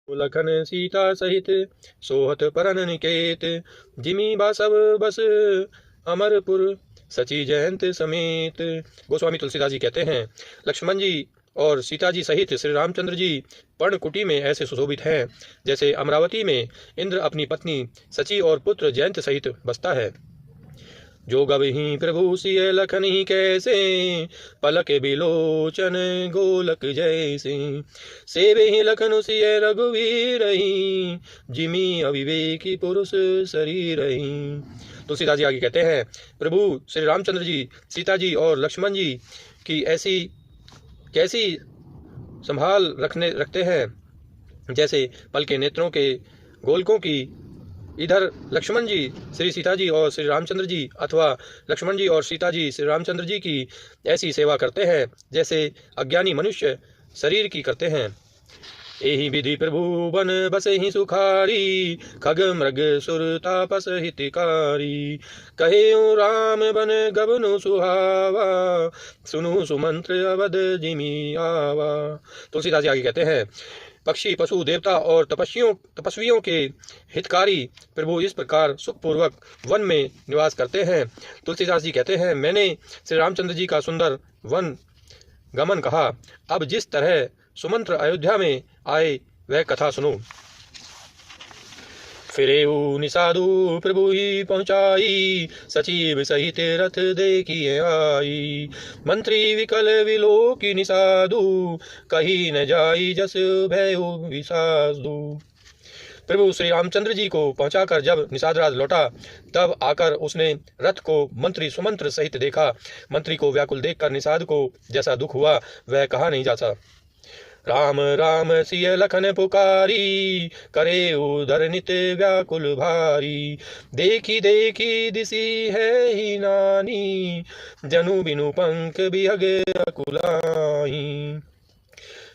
लखन सीता सहित सोहत परन निकेत, जिमी बासव बस अमरपुर सची जयंत समेत। गोस्वामी तुलसीदास जी कहते हैं, लक्ष्मण जी और सीता जी सहित श्री रामचंद्र जी पर्णकुटी में ऐसे सुशोभित हैं जैसे अमरावती में इंद्र अपनी पत्नी सची और पुत्र जयंत सहित बसता है। जो गवही प्रभु सिय लखन ही कैसे, पलक बिलोचन गोलक जैसे। सेवे ही लखन सिय रघुवीर ही, जिमी अविवेकी पुरुष शरीर ही। तुलसीदास जी आगे कहते हैं, प्रभु श्री रामचंद्र जी, सीता जी और लक्ष्मण जी की ऐसी कैसी संभाल रखते हैं जैसे पल के नेत्रों के गोलकों की। इधर लक्ष्मण जी श्री सीता जी और श्री रामचंद्र जी, अथवा लक्ष्मण जी और सीता जी श्री रामचंद्र जी की ऐसी सेवा करते हैं जैसे अज्ञानी मनुष्य शरीर की करते हैं। एहि विधि प्रभु बन बसे ही सुखारी, खग मृग सुर तापस हितकारी। कहे राम बन गबनु सुहावा, सुनु सुमंत्र अवध जिमी आवा। तुलसीदास जी आगे कहते हैं, पक्षी पशु देवता और तपस्वियों के हितकारी प्रभु इस प्रकार सुखपूर्वक वन में निवास करते हैं। तुलसीदास जी कहते हैं, मैंने श्री रामचंद्र जी का सुंदर वन गमन कहा, अब जिस तरह सुमंत्र अयोध्या में आए वह कथा सुनो। फिरेऊ निसाधु प्रभु ही पहुँचाई, सचिव सहित रथ देखिए आई। मंत्री विकल विलोकी निसाधु, कही न जाई जस भयो विसाधु। प्रभु श्री रामचंद्र जी को पहुंचाकर जब निषादराज लौटा, तब आकर उसने रथ को मंत्री सुमंत्र सहित देखा। मंत्री को व्याकुल देखकर निषाद को जैसा दुख हुआ वह कहा नहीं जाता। राम राम सिय लखन पुकारी, करे उधर नित व्याकुल भारी। देखी देखी दिसी है ही नानी, जनु बिनु पंख बिहग अकुलाई।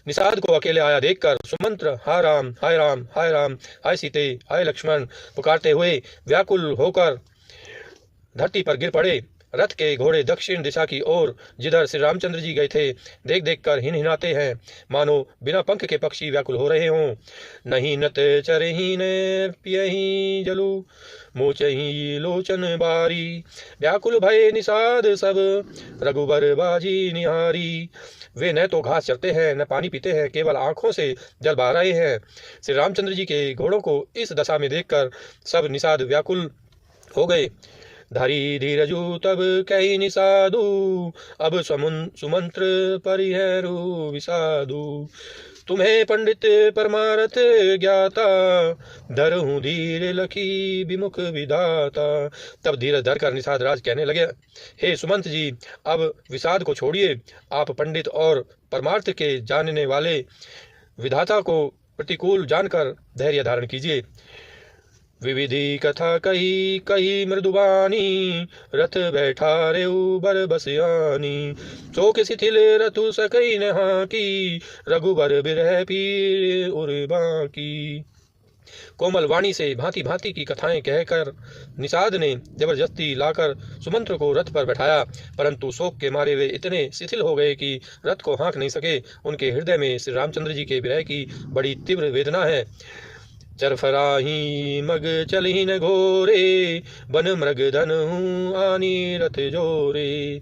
निषाद को अकेले आया देखकर सुमंत्र हाय राम हाय राम हाय राम हाय सीते हाय लक्ष्मण पुकारते हुए व्याकुल होकर धरती पर गिर पड़े। रथ के घोड़े दक्षिण दिशा की ओर जिधर श्री रामचंद्र जी गए थे देख देख कर हिनहिनाते हैं, मानो बिना पंख के पक्षी व्याकुल हो रहे हों। नहीं नत चरही न पियही जलू, मोचही लोचन बारी। व्याकुल भय निषाद सब रघुबर बाजी निहारी। वे न तो घास चरते हैं न पानी पीते हैं, केवल आंखों से जल बहा रहे हैं। श्री रामचंद्र जी के घोड़ों को इस दशा में देखकर सब निषाद व्याकुल हो गए। धरी धीरजू तब कही निषादु, अब सुमंत्र परिहरू विषादु। तुम्हें पंडित परमारथ ज्ञाता, धरहूँ धीर लखी विमुख विधाता। तब धीरज धरकर निषाद राज कहने लगे, हे सुमंत जी, अब विषाद को छोड़िए, आप पंडित और परमार्थ के जानने वाले विधाता को प्रतिकूल जानकर धैर्य धारण कीजिए। विविधि कथा कही कही मृदुबानी, रथ बैठा रेऊ बर बसयानी। शोक शिथिल रथु सकई नहा की, रघुबर बिरह पीर उर्बा की। कोमल वाणी से भांति भांति की कथाएं कहकर निषाद ने जबरदस्ती लाकर सुमंत्र को रथ पर बैठाया, परंतु शोक के मारे वे इतने शिथिल हो गए कि रथ को हाँक नहीं सके। उनके हृदय में श्री रामचंद्र जी के विरह की बड़ी तीव्र वेदना है। चरफराही मग चलही न घोरे, बन मृग धन हूँ आनी रथ जोरे।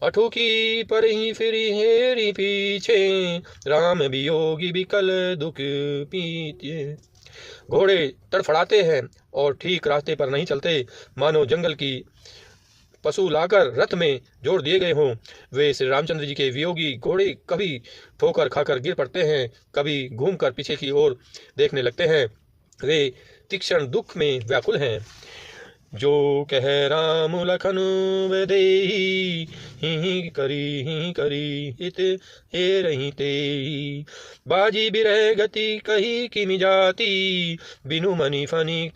अठू की पर ही फिरी हेरी पीछे, राम वियोगी विकल दुख पीछे। घोड़े तड़फड़ाते हैं और ठीक रास्ते पर नहीं चलते, मानो जंगल की पशु लाकर रथ में जोड़ दिए गए हों। वे श्री रामचंद्र जी के वियोगी घोड़े कभी ठोकर खाकर गिर पड़ते हैं, कभी घूमकर पीछे की ओर देखने लगते हैं। वे तीक्ष्ण दुख में व्याकुल हैं। जो कह राम लखन वेदेही, ही करी हित हे रही ते। बाजी बिरह गति कही किमि जाती, बिनु मनि फनी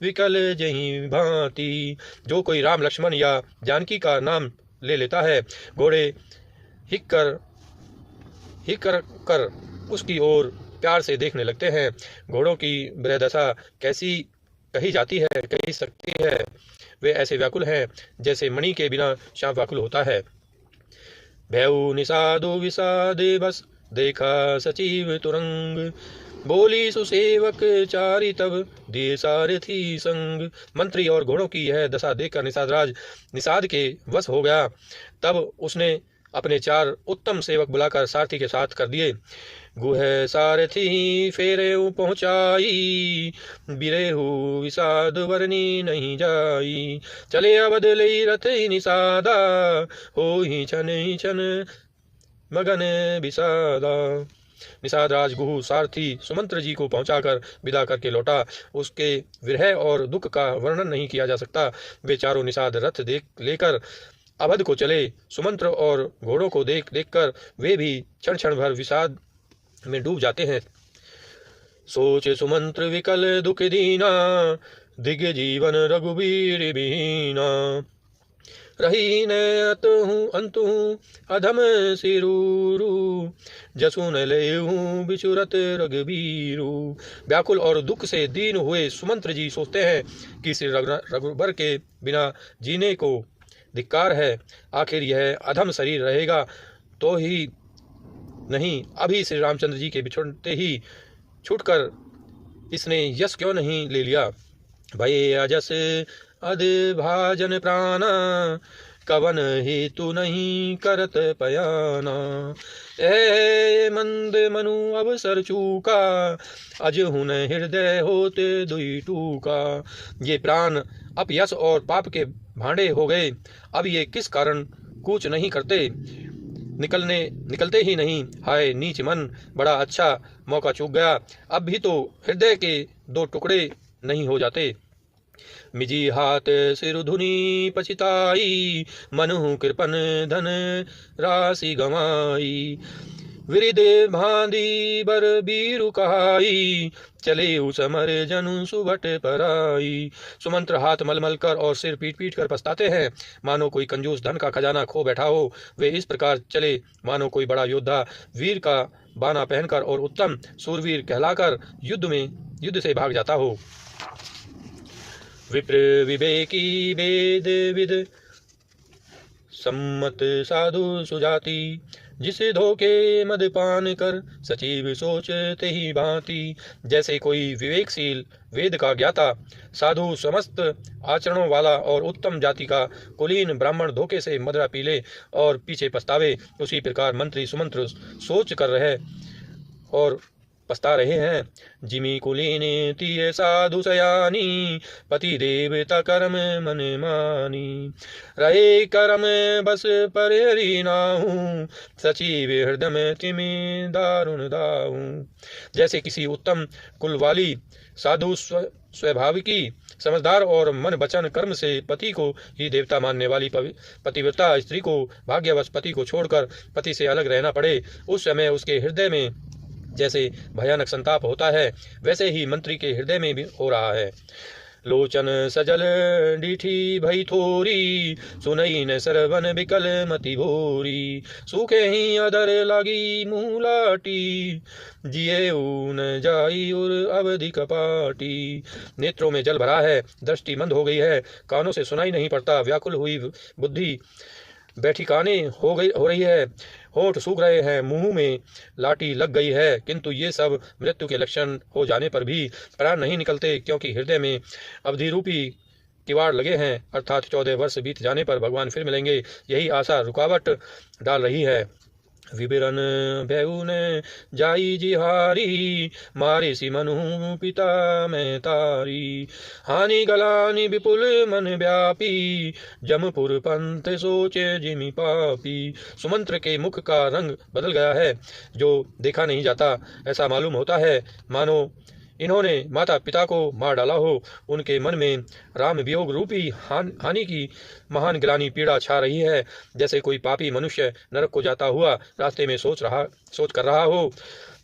विकल जही भांति। जो कोई राम लक्ष्मण या जानकी का नाम ले लेता है, घोड़े हिक कर उसकी ओर प्यार से देखने लगते हैं। घोड़ों की विरहदशा कैसी कही जाती है, कही सकती है। वे ऐसे व्याकुल हैं जैसे मणि के बिना श्याम व्याकुल होता है। भयउ निषादो विषादे बस, देखा सचिव तुरंग। बोली सुसेवक चारि तब दिए सारथी संग। मंत्री और घोड़ों की यह दशा देखकर निषादराज निषाद के वश हो गया। तब उसने अपने 4 उत्तम सेवक बुलाकर सारथी के साथ कर दिए। गुह सारथी फेरे पहुँचाई, बिरेहु विषाद वरनी नहीं जाई। चले अवध लई रथ निषादा, हो ही छन मगन विषादा। निषाद राज गुहु सारथी सुमंत्र जी को पहुंचाकर विदा करके लौटा। उसके विरह और दुख का वर्णन नहीं किया जा सकता। वे चारों निषाद रथ लेकर अवध को चले। सुमंत्र और घोड़ों को देख कर वे भी क्षण क्षण भर विषाद में डूब जाते हैं। सोच सुमंत्र विकल दुख दीना, दिग्ग जीवन रघुवीर बीना। रही न अंतु अधम सिरूरु, जसु न लेहु बिचुरत रघुबीरु। व्याकुल और दुख से दीन हुए सुमंत्र जी सोचते हैं कि श्री रघुबर के बिना जीने को धिक्कार है। आखिर यह अधम शरीर रहेगा तो ही नहीं, अभी श्री रामचंद्र जी के बिछुड़ते ही छूटकर इसने यश क्यों नहीं ले लिया। भय अजस अध भाजन प्राणा, कवन हेतु नहीं करत पयाना। ए मंद मनु अवसर चूका, अजहुन हृदय होते दुई टूका। ये प्राण अपयश और पाप के भांडे हो गए। अब ये किस कारण कूच नहीं करते, निकलते ही नहीं। हाय नीच मन, बड़ा अच्छा मौका चूक गया। अब भी तो हृदय के 2 टुकड़े नहीं हो जाते। मिजी हाथ सिर धुनी पछिताई, मनु कृपन धन राशि गवाई। विरिद भांदी बर बीरु कहाई, चले उसमर जनु सुबट पराई। सुमंत्र हाथ मलमल कर और सिर पीट पीट कर पछताते हैं, मानो कोई कंजूस धन का खजाना खो बैठा हो। वे इस प्रकार चले मानो कोई बड़ा योद्धा वीर का बाना पहनकर और उत्तम सूरवीर कहलाकर युद्ध से भाग जाता हो। विप्र विवेकी वेद विद सम्मत साधु सुजाति, जिसे धोखे मदपान कर सचिव सोचते ही भांति। जैसे कोई विवेकशील वेद का ज्ञाता साधु समस्त आचरणों वाला और उत्तम जाति का कुलीन ब्राह्मण धोखे से मदरा पी ले और पीछे पछतावे, उसी प्रकार मंत्री सुमंत्र सोच कर रहे और पछता रहे हैं। जिमी कुलीन तिय साधु सयानी, पति देवता कर्म मन मानी। रहे कर्म बस पर हरि नाहू, सचिव हृदय में तिमि दारुण दाऊ। जैसे किसी उत्तम कुल वाली साधु स्वभाविकी समझदार और मन वचन कर्म से पति को ही देवता मानने वाली पतिव्रता स्त्री को भाग्यवश पति को छोड़कर पति से अलग रहना पड़े, उस समय उसके हृदय में जैसे भयानक संताप होता है, वैसे ही मंत्री के हृदय में भी हो रहा है। लोचन सजल डीठी भई थोरी, सुनई न सरवन बिकल मति भोरी। सूखे ही अधर लागी मूलाटी, जिये न जाई और अवधि कपाटी। नेत्रों में जल भरा है, दृष्टि मंद हो गई है, कानों से सुनाई नहीं पड़ता। व्याकुल हुई बुद्धि बैठिकाने हो रही है, होंठ सूख रहे हैं, मुंह में लाठी लग गई है, किंतु ये सब मृत्यु के लक्षण हो जाने पर भी प्राण नहीं निकलते, क्योंकि हृदय में अवधि रूपी किवाड़ लगे हैं। अर्थात 14 वर्ष बीत जाने पर भगवान फिर मिलेंगे, यही आशा रुकावट डाल रही है। विबिरन भयउ ने जाई जिहारी, मारे सी मनु पिता मैं तारी। हानि गलानि विपुल मन व्यापी, जमपुर पंथ सोचे जिमि पापी। सुमंत्र के मुख का रंग बदल गया है, जो देखा नहीं जाता। ऐसा मालूम होता है मानो इन्होंने माता पिता को मार डाला हो। उनके मन में राम वियोग रूपी हानि की महान ग्लानि पीड़ा छा रही है, जैसे कोई पापी मनुष्य नरक को जाता हुआ रास्ते में सोच कर रहा हो।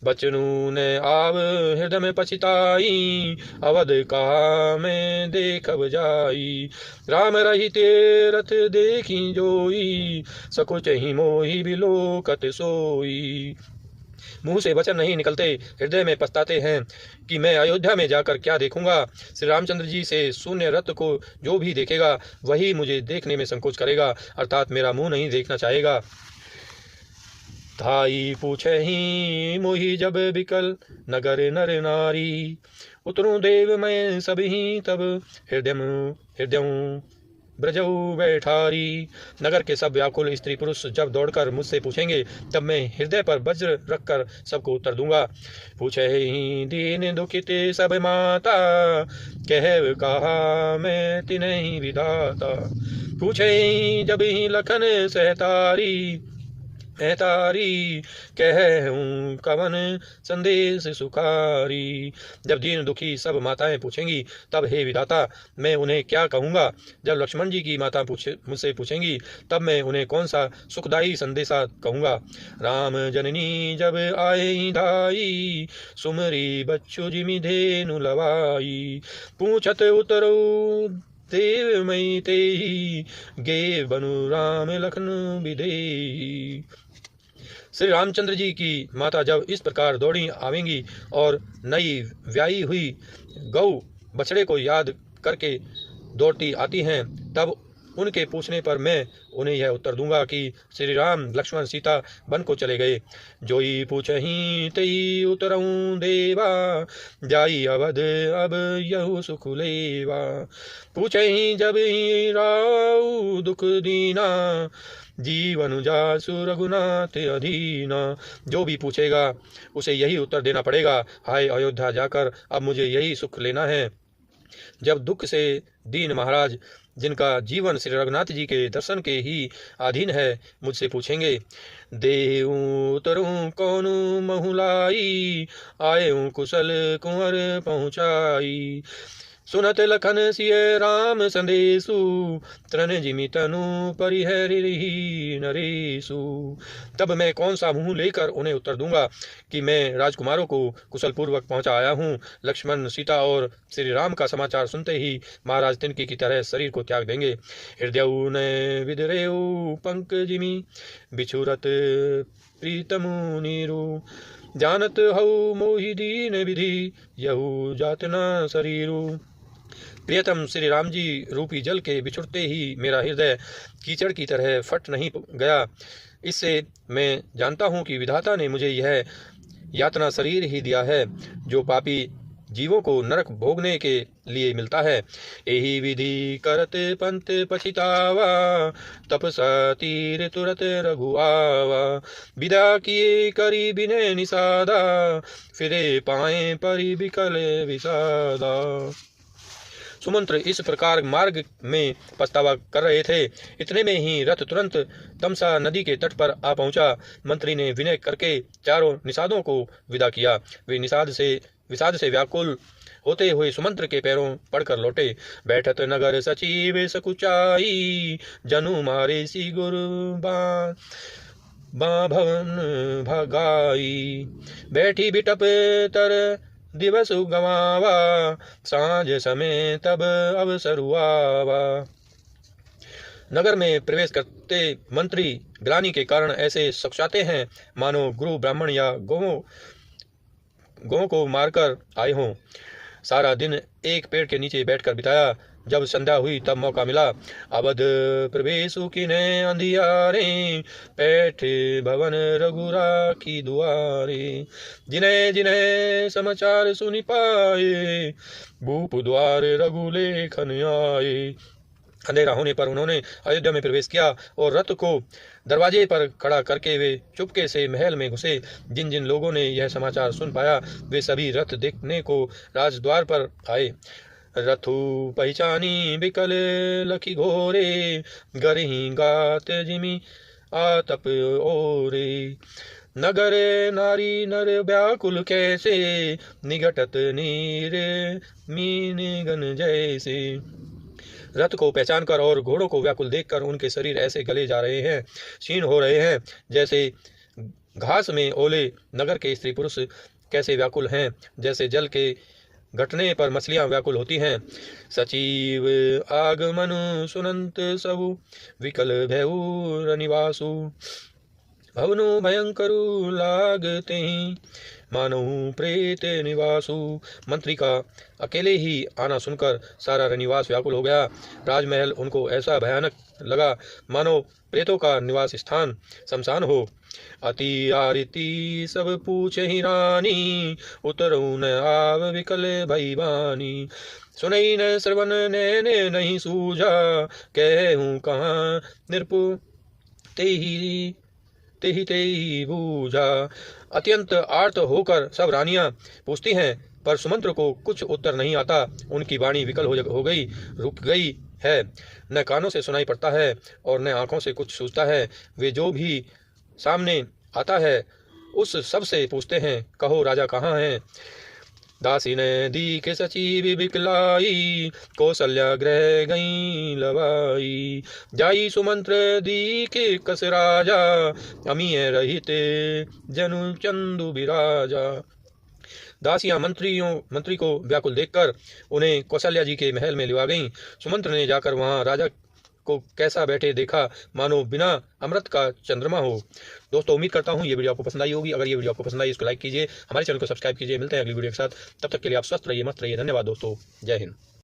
बचनू ने आव हृदय में पछिताई, अवध कहा मैं देखब जाई। राम रहिते रथ देखी जोई, सकुच ही मोही बिलोकत सोई। मुंह से वचन नहीं निकलते, हृदय में पछताते हैं कि मैं अयोध्या में जाकर क्या देखूंगा। श्री रामचंद्र जी से शून्य रथ को जो भी देखेगा वही मुझे देखने में संकोच करेगा, अर्थात मेरा मुंह नहीं देखना चाहेगा। धाई पूछे ही मोहि जब बिकल नगर नर नारी। उतरू देव मैं सभी तब हृदय ब्रजऊ बैठारी। नगर के सब व्याकुल स्त्री पुरुष जब दौड़कर मुझसे पूछेंगे तब मैं हृदय पर वज्र रखकर सबको उत्तर दूंगा। पूछे ही दीन दुखित सब माता कह कहा मैं तिन्हि विधाता। पूछे ही जब ही लखन सहतारी कहूँ कवन संदेश सुखारी। जब दीन दुखी सब माताएं पूछेंगी तब हे विधाता मैं उन्हें क्या कहूँगा। जब लक्ष्मण जी की माता मुझसे पूछेंगी तब मैं उन्हें कौन सा सुखदायी संदेशा कहूँगा। राम जननी जब आए धाई सुमरी बच्चु जिमि धेनु लवाई। पूछत उतरो देव मई तेहि गे बनु राम लखन विदेही। श्री रामचंद्र जी की माता जब इस प्रकार दौड़ी आवेंगी और नई व्याई हुई गौ बछड़े को याद करके दौड़ती आती हैं तब उनके पूछने पर मैं उन्हें यह उत्तर दूंगा कि श्री राम लक्ष्मण सीता वन को चले गए। जोई पूछही तई उतरऊं देवा जाई अवध अब यहु सुख लेवा। पूछही जब ही राऊ दुख दीना जीवन जासु रघुनाथ अधीना। जो भी पूछेगा उसे यही उत्तर देना पड़ेगा, हाय अयोध्या जाकर अब मुझे यही सुख लेना है। जब दुख से दीन महाराज जिनका जीवन श्री रघुनाथ जी के दर्शन के ही अधीन है मुझसे पूछेंगे, देऊं तरूं कौनु महुलाई आएऊं कुशल कुंवर पहुँचाई। सुनत लखन सिय राम संदेशु तृण जिमि तनु परिहरिहि नरेशु। तब मैं कौन सा मुंह लेकर उन्हें उत्तर दूंगा कि मैं राजकुमारों को कुशल पूर्वक पहुंचा आया हूँ। लक्ष्मण सीता और श्री राम का समाचार सुनते ही महाराज तिनकी की तरह शरीर को त्याग देंगे। हृदय न विदरेऊ पंकजिमि बिछुरत प्रीतमु नीरु। जानत हऊ मोहि दीन विधि यहू जातना शरीरु। प्रियतम श्री राम जी रूपी जल के बिछुड़ते ही मेरा हृदय कीचड़ की तरह फट नहीं गया। इससे मैं जानता हूँ कि विधाता ने मुझे यह यातना शरीर ही दिया है जो पापी जीवों को नरक भोगने के लिए मिलता है। यही विधि करत पंत पछितावा तपसा तीर तुरत रघु आवा। विदा किए करी बिने निषादा फिरे पाए परि बिकल विषादा। सुमंत्र इस प्रकार मार्ग में पछतावा कर रहे थे। इतने में ही रथ तुरंत तमसा नदी के तट पर आ पहुंचा। मंत्री ने विनय करके चारों निषादों को विदा किया। वे विषाद से व्याकुल होते हुए सुमंत्र के पैरों पड़कर लौटे। बैठत नगर सचिव सकुचाई जनु मारे सी गुरबान भवन भगाई। बैठी बिटप तर दिवस गवावा सांझ समय तब अवसर हुआवा। नगर में प्रवेश करते मंत्री ग्लानि के कारण ऐसे सकुचाते हैं मानो गुरु ब्राह्मण या गौ को मारकर आए हों। सारा दिन एक पेड़ के नीचे बैठकर बिताया। जब संध्या हुई तब मौका मिला। अवध प्रवेशु किने अंधियारे बैठे भवन रघुरा की दुआरे। जिन्हें जिन्हें समाचार सुनि पाए भूप द्वार रघुलेखन आए। अंधेरा होने पर उन्होंने अयोध्या में प्रवेश किया और रथ को दरवाजे पर खड़ा करके वे चुपके से महल में घुसे। जिन जिन लोगों ने यह समाचार सुन पाया वे सभी रथ देखने को राजद्वार पर आए। रथु पहचानी बिकल लखी घोरे गरही गात जिमि आतप ओरे। नगर नारी नर व्याकुल कैसे निगटत नीर मीन गन जैसे। रथ को पहचान कर और घोड़ों को व्याकुल देखकर उनके शरीर ऐसे गले जा रहे हैं, क्षीण हो रहे हैं जैसे घास में ओले। नगर के स्त्री पुरुष कैसे व्याकुल हैं जैसे जल के घटने पर मछलियां व्याकुल होती हैं। सचिव आगमनु सुनंत सबु विकल भयउ रनिवासु। भवनु भयंकरु लागते मानहु प्रेत निवासु। मंत्री का अकेले ही आना सुनकर सारा रनिवास व्याकुल हो गया। राजमहल उनको ऐसा भयानक लगा मानो प्रेतों का निवास स्थान शमशान हो। अति आरती सब पूछे ही रानी, उतरऊ न आव विकल भई बानी। सुनई न श्रवण नैने नहीं सूझा, कहूँ कहाँ निरपु तेहि तेहि तेहि बूझा। अत्यंत आर्त होकर सब रानियां पूछती हैं, पर सुमंत्र को कुछ उत्तर नहीं आता। उनकी वाणी विकल हो गई, रुक गई है। न कानों से सुनाई पड़ता है और न आंखों से कुछ सूझता है। वे जो भी सामने आता है उस सब से पूछते हैं, कहो राजा कहाँ हैं। दासी ने दी के सचिव बिकलाई, कौशल्या ग्रह गई लवाई। जाई सुमंत्र दी के कस राजा, अमीय रहिते जनु चंदु बिराजा। दासियां मंत्री को व्याकुल देखकर उन्हें कौशल्या जी के महल में लिवा गईं। सुमंत्र ने जाकर वहां राजा को कैसा बैठे देखा, मानो बिना अमृत का चंद्रमा हो। दोस्तों, उम्मीद करता हूँ ये वीडियो आपको पसंद आई होगी। अगर ये वीडियो आपको पसंद आई इसको लाइक कीजिए, हमारे चैनल को सब्सक्राइब कीजिए। मिलते हैं अगली वीडियो के साथ, तब तक के लिए आप स्वस्थ रहिए, मस्त रहिए। धन्यवाद दोस्तों, जय हिंद।